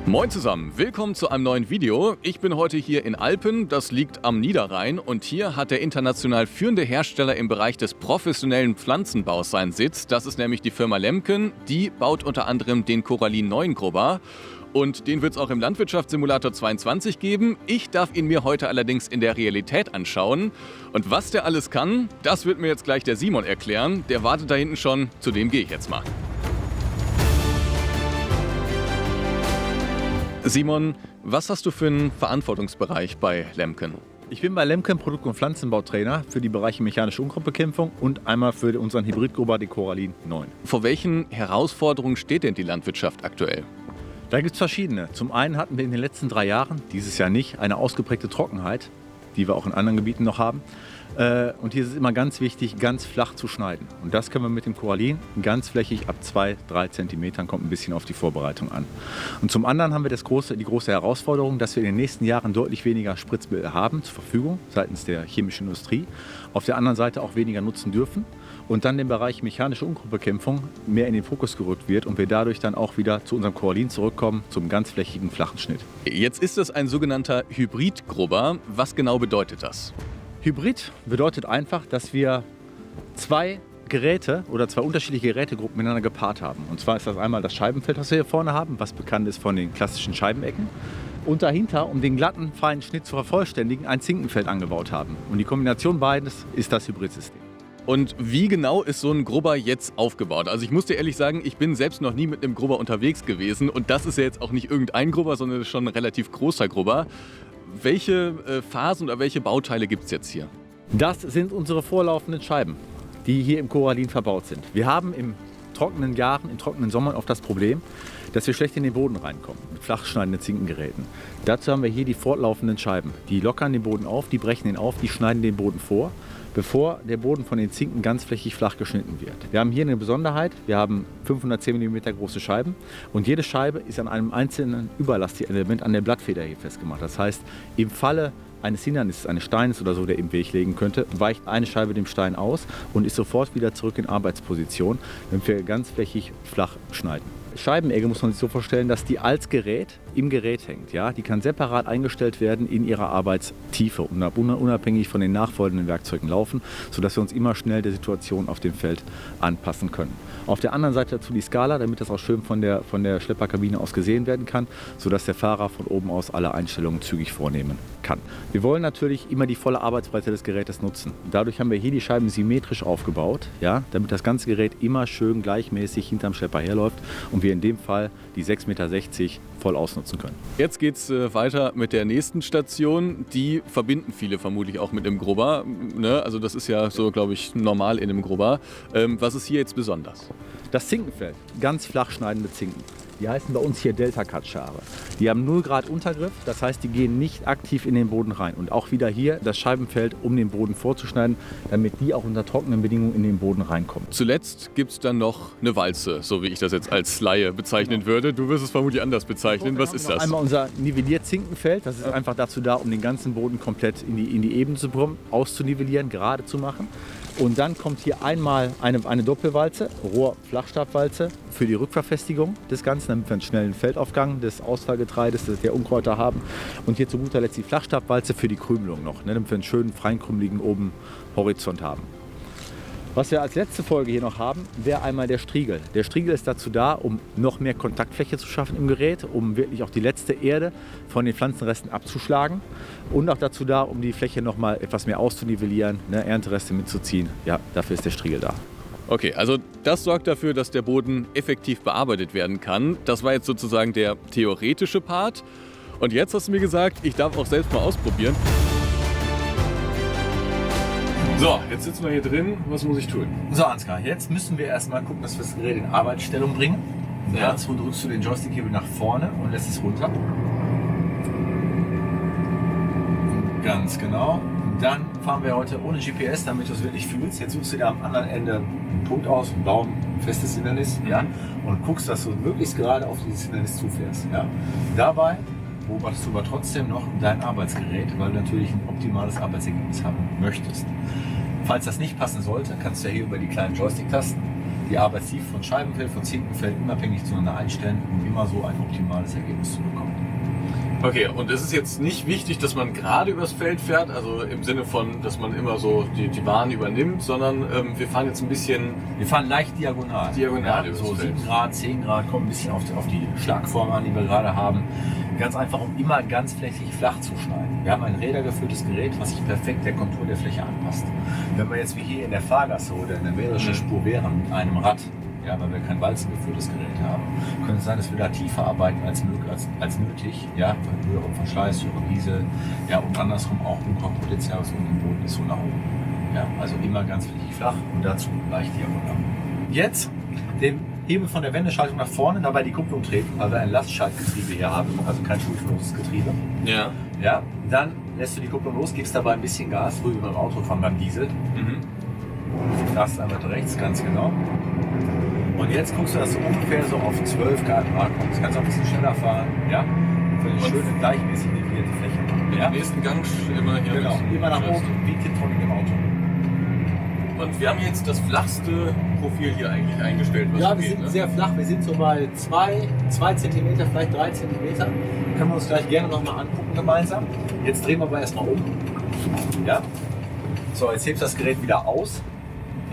Moin zusammen, willkommen zu einem neuen Video. Ich bin heute hier in Alpen, das liegt am Niederrhein, und hier hat der international führende Hersteller im Bereich des professionellen Pflanzenbaus seinen Sitz. Das ist nämlich die Firma Lemken, die baut unter anderem den Koralin 9 Grubber. Und den wird es auch im Landwirtschafts-Simulator 22 geben. Ich darf ihn mir heute allerdings in der Realität anschauen. Und was der alles kann, das wird mir jetzt gleich der Simon erklären. Der wartet da hinten schon, zu dem gehe ich jetzt mal. Simon, was hast du für einen Verantwortungsbereich bei Lemken? Ich bin bei Lemken Produkt- und Pflanzenbautrainer für die Bereiche mechanische Unkrautbekämpfung und einmal für unseren Hybridgrubber, den Koralin 9. Vor welchen Herausforderungen steht denn die Landwirtschaft aktuell? Da gibt es verschiedene. Zum einen hatten wir in den letzten 3 Jahren, dieses Jahr nicht, eine ausgeprägte Trockenheit, die wir auch in anderen Gebieten noch haben. Und hier ist es immer ganz wichtig, ganz flach zu schneiden. Und das können wir mit dem Koralin ganz flächig ab 2-3 cm, kommt ein bisschen auf die Vorbereitung an. Und zum anderen haben wir die große Herausforderung, dass wir in den nächsten Jahren deutlich weniger Spritzmittel haben zur Verfügung seitens der chemischen Industrie. Auf der anderen Seite auch weniger nutzen dürfen. Und dann den Bereich mechanische Unkrautbekämpfung mehr in den Fokus gerückt wird und wir dadurch dann auch wieder zu unserem Koralin zurückkommen, zum ganz flächigen, flachen Schnitt. Jetzt ist es ein sogenannter Hybridgrubber. Was genau bedeutet das? Hybrid bedeutet einfach, dass wir 2 Geräte oder 2 unterschiedliche Gerätegruppen miteinander gepaart haben. Und zwar ist das einmal das Scheibenfeld, was wir hier vorne haben, was bekannt ist von den klassischen Scheibenecken. Und dahinter, um den glatten, feinen Schnitt zu vervollständigen, ein Zinkenfeld angebaut haben. Und die Kombination beides ist das Hybridsystem. Und wie genau ist so ein Grubber jetzt aufgebaut? Also ich muss dir ehrlich sagen, ich bin selbst noch nie mit einem Grubber unterwegs gewesen. Und das ist ja jetzt auch nicht irgendein Grubber, sondern schon ein relativ großer Grubber. Welche Phasen oder welche Bauteile gibt es jetzt hier? Das sind unsere vorlaufenden Scheiben, die hier im Koralin verbaut sind. Wir haben in trockenen Jahren, in trockenen Sommern oft das Problem, dass wir schlecht in den Boden reinkommen mit flachschneidenden Zinkengeräten. Dazu haben wir hier die fortlaufenden Scheiben. Die lockern den Boden auf, die brechen ihn auf, die schneiden den Boden vor, bevor der Boden von den Zinken ganz flächig flach geschnitten wird. Wir haben hier eine Besonderheit, wir haben 510 mm große Scheiben und jede Scheibe ist an einem einzelnen Überlastelement an der Blattfeder hier festgemacht. Das heißt, im Falle eines Hindernisses, eines Steines oder so, der im Weg liegen könnte, weicht eine Scheibe dem Stein aus und ist sofort wieder zurück in Arbeitsposition, wenn wir ganz flächig flach schneiden. Scheibenegge muss man sich so vorstellen, dass die als Gerät im Gerät hängt. Ja? Die kann separat eingestellt werden in ihrer Arbeitstiefe und unabhängig von den nachfolgenden Werkzeugen laufen, sodass wir uns immer schnell der Situation auf dem Feld anpassen können. Auf der anderen Seite dazu die Skala, damit das auch schön von der Schlepperkabine aus gesehen werden kann, sodass der Fahrer von oben aus alle Einstellungen zügig vornehmen kann. Wir wollen natürlich immer die volle Arbeitsbreite des Gerätes nutzen. Dadurch haben wir hier die Scheiben symmetrisch aufgebaut, ja? Damit das ganze Gerät immer schön gleichmäßig hinterm Schlepper herläuft und wir in dem Fall die 6,60 Meter voll ausnutzen können. Jetzt geht es weiter mit der nächsten Station. Die verbinden viele vermutlich auch mit dem Grubber. Ne? Also das ist ja so, glaube ich, normal in einem Grubber. Was ist hier jetzt besonders? Das Zinkenfeld, ganz flach schneidende Zinken. Die heißen bei uns hier Delta-Cut-Schare. Die haben 0 Grad Untergriff, das heißt, die gehen nicht aktiv in den Boden rein. Und auch wieder hier das Scheibenfeld, um den Boden vorzuschneiden, damit die auch unter trockenen Bedingungen in den Boden reinkommen. Zuletzt gibt es dann noch eine Walze, so wie ich das jetzt als Laie bezeichnen würde. Du wirst es vermutlich anders bezeichnen. Was ist das? Einmal unser Nivellier-Zinkenfeld. Das ist einfach dazu da, um den ganzen Boden komplett in die Ebene zu bekommen, auszunivellieren, gerade zu machen. Und dann kommt hier einmal eine Doppelwalze, Rohr-Flachstabwalze für die Rückverfestigung des Ganzen, damit wir einen schnellen Feldaufgang des Ausfallgetreides, der Unkräuter haben. Und hier zu guter Letzt die Flachstabwalze für die Krümelung noch, damit wir einen schönen feinkrümeligen oben Horizont haben. Was wir als letzte Folge hier noch haben, wäre einmal der Striegel. Der Striegel ist dazu da, um noch mehr Kontaktfläche zu schaffen im Gerät, um wirklich auch die letzte Erde von den Pflanzenresten abzuschlagen und auch dazu da, um die Fläche noch mal etwas mehr auszunivellieren, Erntereste mitzuziehen. Ja, dafür ist der Striegel da. Okay, also das sorgt dafür, dass der Boden effektiv bearbeitet werden kann. Das war jetzt sozusagen der theoretische Part. Und jetzt hast du mir gesagt, ich darf auch selbst mal ausprobieren. So, jetzt sitzen wir hier drin. Was muss ich tun? So, Ansgar, jetzt müssen wir erstmal gucken, dass wir das Gerät in Arbeitsstellung bringen. Ja. Dazu drückst du den Joystick-Hebel nach vorne und lässt es runter. Ganz genau. Dann fahren wir heute ohne GPS, damit du es wirklich fühlst. Jetzt suchst du dir am anderen Ende einen Punkt aus, einen Baum, ein festes Hindernis, ja, und guckst, dass du möglichst gerade auf dieses Hindernis zufährst. Ja. Dabei beobachtest du aber trotzdem noch dein Arbeitsgerät, weil du natürlich ein optimales Arbeitsergebnis haben möchtest. Falls das nicht passen sollte, kannst du ja hier über die kleinen Joystick-Tasten die Arbeitstiefe von Scheibenfeld, von Zinkenfeld unabhängig zueinander einstellen, um immer so ein optimales Ergebnis zu bekommen. Okay, und es ist jetzt nicht wichtig, dass man gerade übers Feld fährt, also im Sinne von, dass man immer so die Bahn übernimmt, sondern wir fahren jetzt ein bisschen... Wir fahren leicht diagonal. Diagonal ja, übers so Feld. 7 Grad, 10 Grad, kommt ein bisschen auf die Schlagform an, die wir gerade haben. Ganz einfach, um immer ganz flächig flach zu schneiden. Wir haben ein rädergeführtes Gerät, was sich perfekt der Kontur der Fläche anpasst. Wenn wir jetzt wie hier in der Fahrgasse oder in der mährischen Spur wären mit einem Rad, ja, weil wir kein walzengeführtes Gerät haben, könnte es sein, dass wir da tiefer arbeiten als nötig, ja, bei höherem Verschleiß, höherem Diesel, ja, und andersrum auch Unkompotenzial, was unten im Boden ist, so nach oben. Ja, also immer ganz flächig flach und dazu leicht diagonal. Jetzt den Hebel von der Wendeschaltung nach vorne, dabei die Kupplung treten, weil wir ein Lastschaltgetriebe hier haben, also kein schulterloses Getriebe. Ja. Ja, dann lässt du die Kupplung los, gibst dabei ein bisschen Gas, früher beim Autofahren beim Diesel. Das ist einmal rechts, ganz genau. Und jetzt guckst du, dass du ungefähr so auf 12 km/h kommst. Du kannst auch ein bisschen schneller fahren, ja? Für eine schöne, gleichmäßig definierte Fläche. Ja? Den nächsten Gang immer hier. Genau, immer nach oben, wie Tiptronic im Auto. Und wir haben jetzt das flachste Profil hier eigentlich eingestellt. Was Ja, wir geht, sind ne? sehr flach. Wir sind so bei 2 cm, vielleicht 3 cm. Können wir uns gleich gerne nochmal angucken gemeinsam. Jetzt drehen wir aber erstmal um. Ja? So, jetzt hebst du das Gerät wieder aus.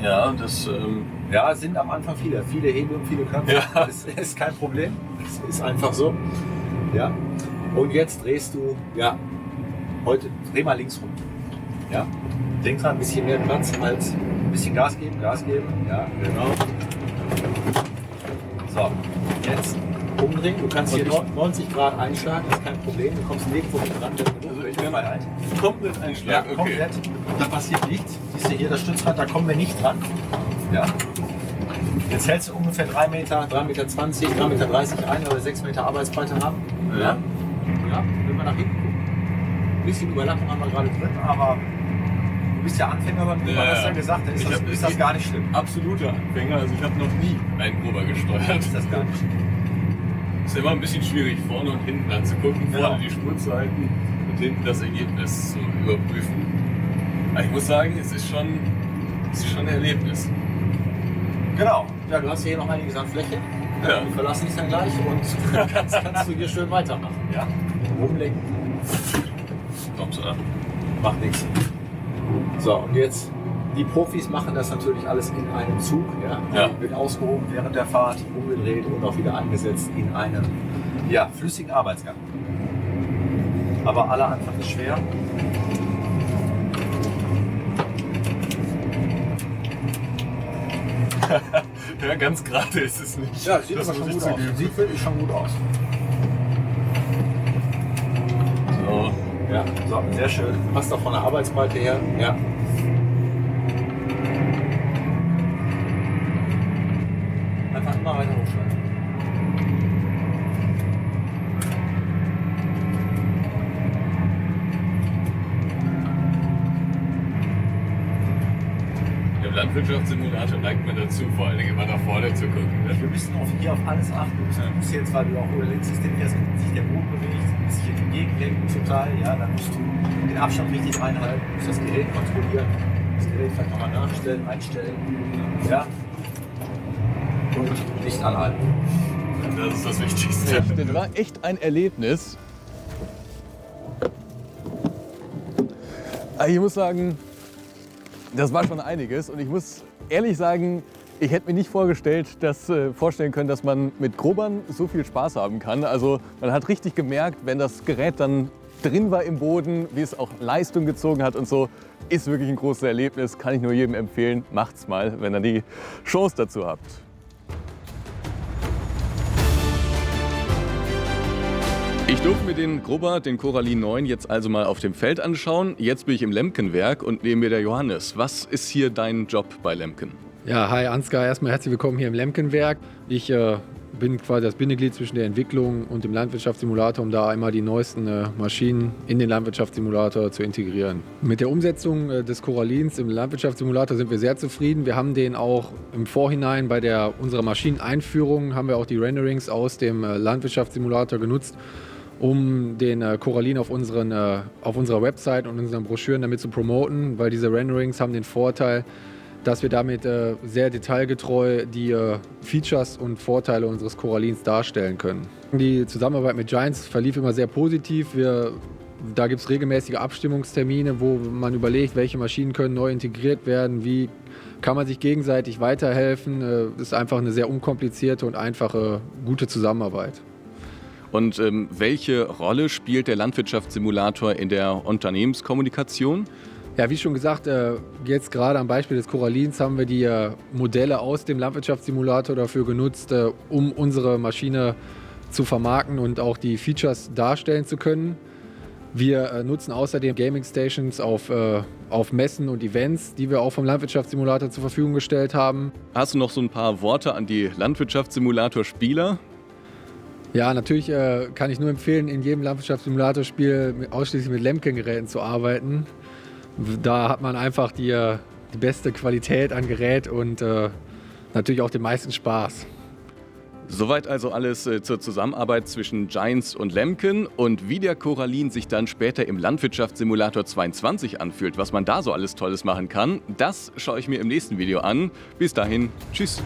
Ja, das... Ja, es sind am Anfang viele Hebel und viele Knöpfe. Ja. Das ist kein Problem. Das ist einfach so. Ja. Und jetzt drehst du, ja, heute dreh mal links rum. Ja. Denk dran, ein bisschen mehr Platz als ein bisschen Gas geben. Ja, genau. So, jetzt umdrehen. Du kannst hier 90 Grad einschlagen, das ist kein Problem. Du kommst nirgendwo mit dran. Komplett Einschlag, Ja, okay. komplett. Da passiert nichts. Siehst du hier das Stützrad, da kommen wir nicht dran. Ja. Jetzt hältst du ungefähr 3 Meter, 3,20 Meter, 3,30 Meter ein oder 6 Meter Arbeitsbreite haben. Ja. Ja. Wenn wir nach hinten gucken. Ein bisschen Überlappung haben wir gerade drin, aber du bist ja Anfänger beim Gruber, hast du ja gesagt, dann ist das gar nicht schlimm. Absoluter Anfänger, also ich habe noch nie einen Gruber gesteuert. Ist das gar nicht schlimm. Ist immer ein bisschen schwierig, vorne und hinten anzugucken, Genau. vorne die Spur zu halten und hinten das Ergebnis zu überprüfen. Aber ich muss sagen, es ist schon ein Erlebnis. Genau. Ja, du hast hier noch einiges an Fläche. Ja. Wir verlassen dich dann gleich und kannst du hier schön weitermachen. Ja? Rumlenken. Kommst du an? Macht nichts. So, und jetzt, die Profis machen das natürlich alles in einem Zug. Ja? Wird ausgehoben während der Fahrt, umgedreht und auch wieder angesetzt in einem flüssigen Arbeitsgang. Aber aller Anfang ist schwer. Ja, ganz gerade ist es nicht. Ja, sieht aber schon gut aus. Sieht wirklich schon gut aus. So. Ja, so, sehr schön. Passt auch von der Arbeitsbreite her. Ja. Einfach immer weiter hochschalten. Im Landwirtschafts-Simulator neigt man dazu, vor allen Dingen immer nach vorne zu gucken. Ne? Wir müssen hier auf alles achten. Du musst jetzt, weil du auch Überlebenssystem hast, sich der Boden bewegt, musst dich entgegenlenken zum Teil. Ja, dann musst du den Abstand richtig einhalten, musst das Gerät kontrollieren, das Gerät vielleicht nochmal nachstellen, einstellen. Ja. Und nicht anhalten. Das ist das Wichtigste. Das war echt ein Erlebnis. Ich muss sagen, das war schon einiges und ich muss ehrlich sagen, ich hätte mir nicht vorstellen können, dass man mit Grubbern so viel Spaß haben kann. Also man hat richtig gemerkt, wenn das Gerät dann drin war im Boden, wie es auch Leistung gezogen hat und so, ist wirklich ein großes Erlebnis. Kann ich nur jedem empfehlen, macht's mal, wenn ihr die Chance dazu habt. Ich durfte mir den Grubber, den Koralin 9, jetzt also mal auf dem Feld anschauen. Jetzt bin ich im Lemkenwerk und neben mir der Johannes. Was ist hier dein Job bei Lemken? Ja, hi Ansgar, erstmal herzlich willkommen hier im Lemkenwerk. Ich bin quasi das Bindeglied zwischen der Entwicklung und dem Landwirtschafts-Simulator, um da einmal die neuesten Maschinen in den Landwirtschafts-Simulator zu integrieren. Mit der Umsetzung des Koralins im Landwirtschafts-Simulator sind wir sehr zufrieden. Wir haben den auch im Vorhinein bei unserer Maschineneinführung, haben wir auch die Renderings aus dem Landwirtschafts-Simulator genutzt, um den Koralin auf unserer Website und unseren Broschüren damit zu promoten, weil diese Renderings haben den Vorteil, dass wir damit sehr detailgetreu die Features und Vorteile unseres Koralins darstellen können. Die Zusammenarbeit mit Giants verlief immer sehr positiv. Da gibt es regelmäßige Abstimmungstermine, wo man überlegt, welche Maschinen können neu integriert werden, wie kann man sich gegenseitig weiterhelfen. Es ist einfach eine sehr unkomplizierte und einfache, gute Zusammenarbeit. Und welche Rolle spielt der Landwirtschaftssimulator in der Unternehmenskommunikation? Ja, wie schon gesagt, jetzt gerade am Beispiel des Koralins haben wir die Modelle aus dem Landwirtschaftssimulator dafür genutzt, um unsere Maschine zu vermarkten und auch die Features darstellen zu können. Wir nutzen außerdem Gaming Stations auf Messen und Events, die wir auch vom Landwirtschaftssimulator zur Verfügung gestellt haben. Hast du noch so ein paar Worte an die Landwirtschaftssimulator-Spieler? Ja, natürlich kann ich nur empfehlen, in jedem Landwirtschaftssimulator-Spiel ausschließlich mit Lemken-Geräten zu arbeiten. Da hat man einfach die beste Qualität an Gerät und natürlich auch den meisten Spaß. Soweit also alles zur Zusammenarbeit zwischen Giants und Lemken und wie der Koralin sich dann später im Landwirtschaftssimulator 22 anfühlt, was man da so alles Tolles machen kann, das schaue ich mir im nächsten Video an. Bis dahin, tschüss!